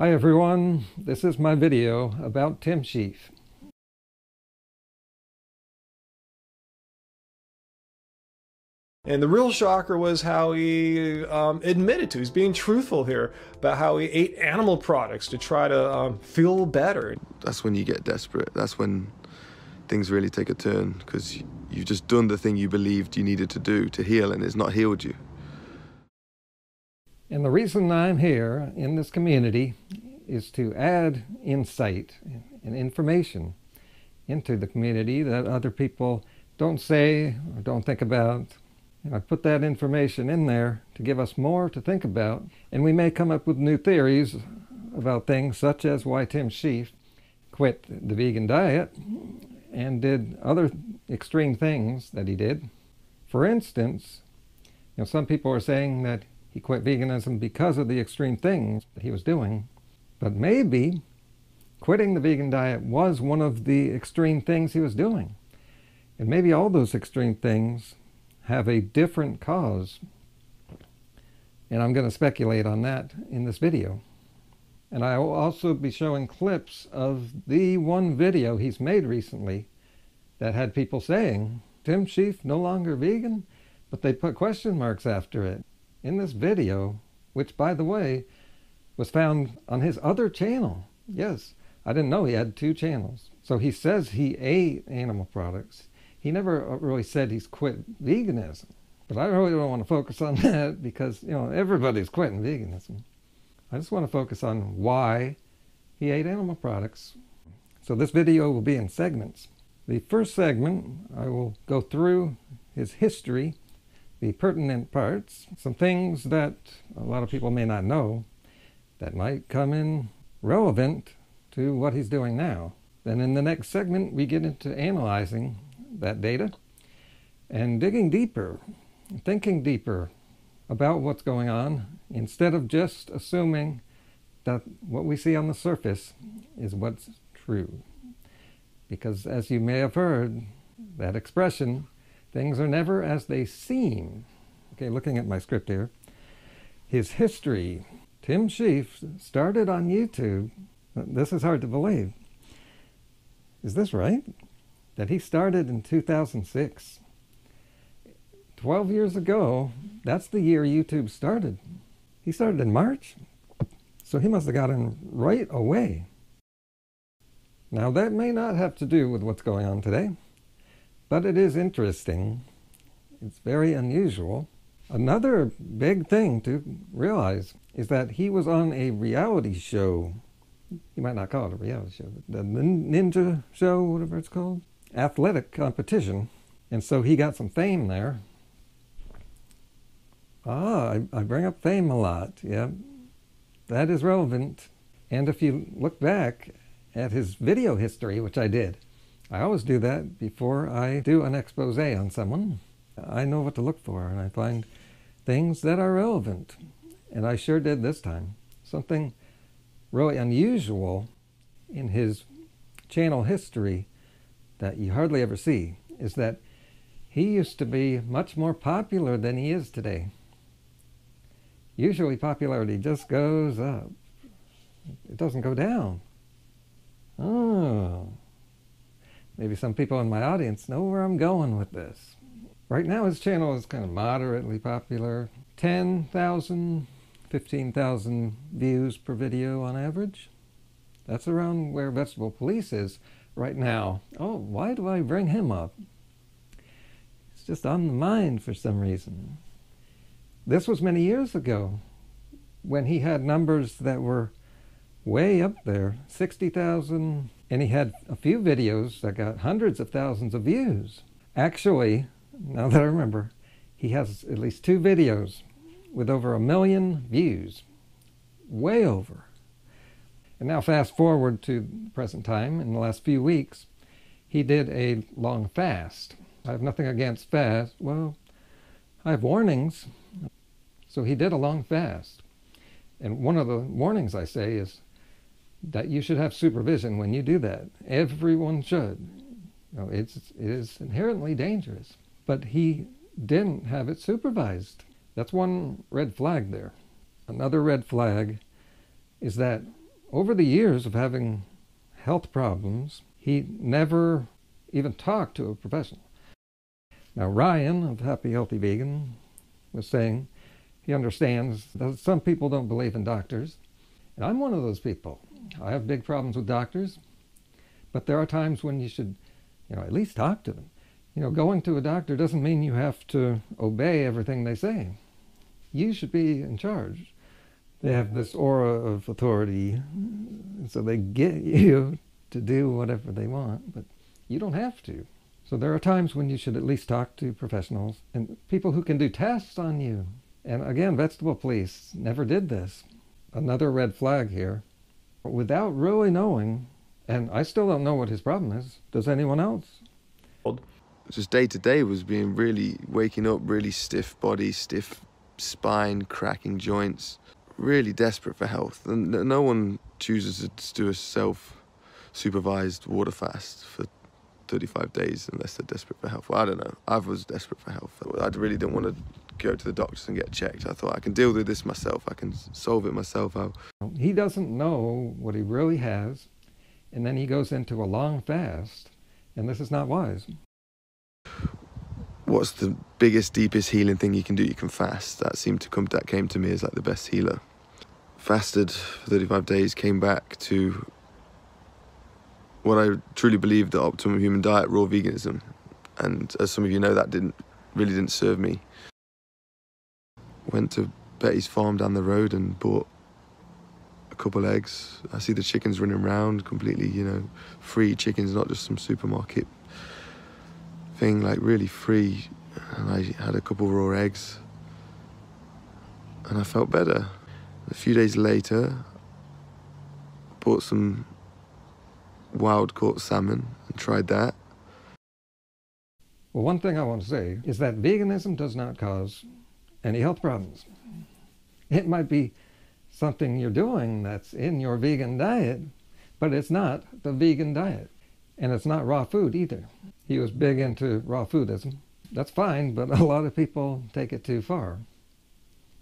Hi everyone, this is my video about Tim Shieff. And the real shocker was how he admitted to, he's being truthful here, about how he ate animal products to try to feel better. That's when you get desperate. That's when things really take a turn, because you've just done the thing you believed you needed to do to heal, and it's not healed you. And the reason I'm here in this community is to add insight and information into the community that other people don't say or don't think about. And I put that information in there to give us more to think about, and we may come up with new theories about things such as why Tim Shieff quit the vegan diet and did other extreme things that he did. For instance, some people are saying that he quit veganism because of the extreme things that he was doing, but maybe quitting the vegan diet was one of the extreme things he was doing. And maybe all those extreme things have a different cause. And I'm going to speculate on that in this video. And I will also be showing clips of the one video he's made recently that had people saying, Tim Shieff no longer vegan, but they put question marks after it. In this video, which by the way, was found on his other channel. Yes, I didn't know he had two channels. So he says he ate animal products. He never really said he's quit veganism. But I really don't want to focus on that because, everybody's quitting veganism. I just want to focus on why he ate animal products. So this video will be in segments. The first segment, I will go through his history, the pertinent parts, some things that a lot of people may not know that might come in relevant to what he's doing now. Then in the next segment, we get into analyzing that data and digging deeper, thinking deeper about what's going on instead of just assuming that what we see on the surface is what's true. Because as you may have heard, that expression, things are never as they seem. Okay, looking at my script here. His history. Tim Shieff started on YouTube. This is hard to believe. Is this right? That he started in 2006. 12 years ago, that's the year YouTube started. He started in March. So he must have gotten right away. Now that may not have to do with what's going on today, but it is interesting. It's very unusual. Another big thing to realize is that he was on a reality show. You might not call it a reality show, but the ninja show, whatever it's called, athletic competition. And so he got some fame there. I bring up fame a lot. Yeah, that is relevant. And if you look back at his video history, which I did, I always do that before I do an expose on someone. I know what to look for, and I find things that are relevant. And I sure did this time. Something really unusual in his channel history that you hardly ever see is that he used to be much more popular than he is today. Usually popularity just goes up. It doesn't go down. Oh. Maybe some people in my audience know where I'm going with this. Right now his channel is kind of moderately popular. 10,000, 15,000 views per video on average. That's around where Vegetable Police is right now. Oh, why do I bring him up? It's just on the mind for some reason. This was many years ago when he had numbers that were way up there, 60,000, and he had a few videos that got hundreds of thousands of views. Actually, now that I remember, he has at least 2 videos with over 1 million views. Way over. And now fast forward to the present time, in the last few weeks, he did a long fast. I have nothing against fast. Well, I have warnings. So he did a long fast. And one of the warnings I say is that you should have supervision when you do that. Everyone should. It is inherently dangerous. But he didn't have it supervised. That's one red flag there. Another red flag is that over the years of having health problems, he never even talked to a professional. Now, Ryan of Happy Healthy Vegan was saying he understands that some people don't believe in doctors. And I'm one of those people. I have big problems with doctors, but there are times when you should, at least talk to them. Going to a doctor doesn't mean you have to obey everything they say. You should be in charge. They have this aura of authority, so they get you to do whatever they want, but you don't have to. So there are times when you should at least talk to professionals and people who can do tests on you. And again, Vegetable Police never did this. Another red flag here. Without really knowing, and I still don't know what his problem is. Does anyone else? Just day to day was waking up really stiff body, stiff spine, cracking joints, really desperate for health. And no one chooses to do a self-supervised water fast for 35 days unless they're desperate for health. Well, I don't know. I was desperate for health. I really didn't want to go to the doctors and get checked. I thought I can deal with this myself. I can solve it myself. He doesn't know what he really has, and then he goes into a long fast, and this is not wise. What's the biggest, deepest healing thing you can do? You can fast. That came to me as like the best healer. Fasted for 35 days, came back to what I truly believed the optimum human diet, raw veganism. And as some of you know, that really didn't serve me. Went to Betty's farm down the road and bought a couple eggs. I see the chickens running around completely, free chickens, not just some supermarket thing, like really free. And I had a couple raw eggs and I felt better. A few days later, bought some wild caught salmon and tried that. Well, one thing I want to say is that veganism does not cause any health problems. It might be something you're doing that's in your vegan diet, but it's not the vegan diet. And it's not raw food either. He was big into raw foodism. That's fine, but a lot of people take it too far.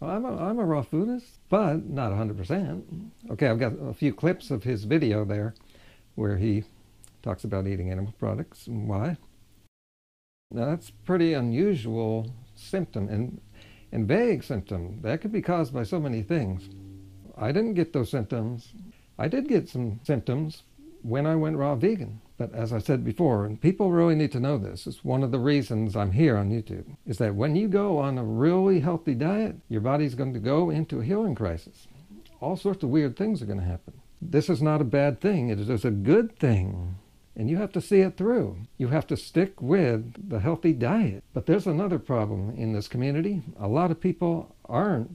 Well, I'm a raw foodist, but not 100%. Okay, I've got a few clips of his video there where he talks about eating animal products and why. Now, that's pretty unusual symptom and vague symptom. That could be caused by so many things. I didn't get those symptoms. I did get some symptoms when I went raw vegan. But as I said before, and people really need to know this, it's one of the reasons I'm here on YouTube, is that when you go on a really healthy diet, your body's going to go into a healing crisis. All sorts of weird things are going to happen. This is not a bad thing. It is a good thing. And you have to see it through. You have to stick with the healthy diet. But there's another problem in this community. A lot of people aren't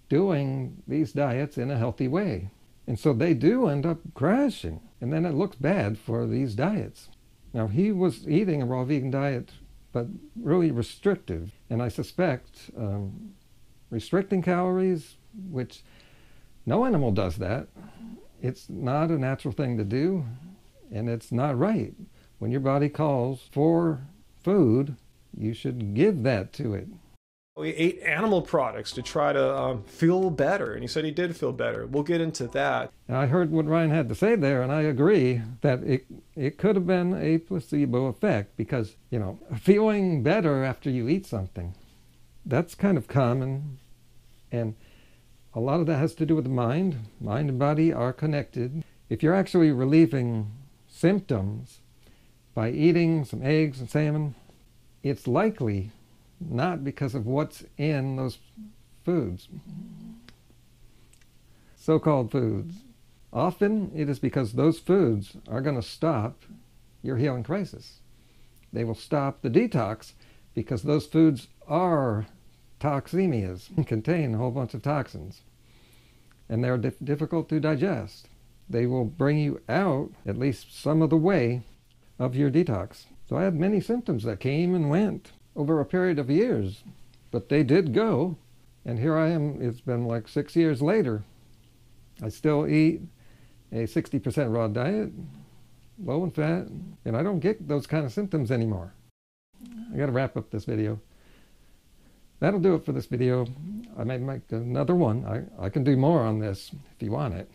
doing these diets in a healthy way. And so they do end up crashing. And then it looks bad for these diets. Now, he was eating a raw vegan diet, but really restrictive. And I suspect restricting calories, which no animal does that. It's not a natural thing to do, and it's not right. When your body calls for food, you should give that to it. He ate animal products to try to feel better, and he said he did feel better. We'll get into that. And I heard what Ryan had to say there, and I agree that it could have been a placebo effect because, feeling better after you eat something, that's kind of common, and a lot of that has to do with the mind. Mind and body are connected. If you're actually relieving symptoms by eating some eggs and salmon, it's likely not because of what's in those foods, so-called foods. Often it is because those foods are going to stop your healing crisis. They will stop the detox because those foods are toxemias and contain a whole bunch of toxins. And they're difficult to digest. They will bring you out at least some of the way of your detox. So I had many symptoms that came and went over a period of years, but they did go. And here I am, it's been like 6 years later. I still eat a 60% raw diet, low in fat, and I don't get those kind of symptoms anymore. I gotta wrap up this video. That'll do it for this video. I may make another one. I can do more on this if you want it.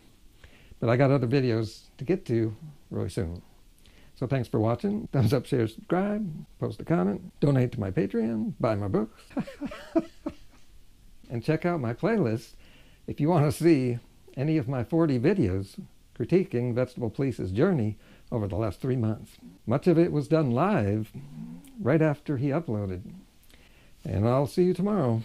But I got other videos to get to really soon. So thanks for watching. Thumbs up, share, subscribe, post a comment, donate to my Patreon, buy my books, and check out my playlist if you want to see any of my 40 videos critiquing Vegetable Police's journey over the last 3 months. Much of it was done live right after he uploaded. And I'll see you tomorrow.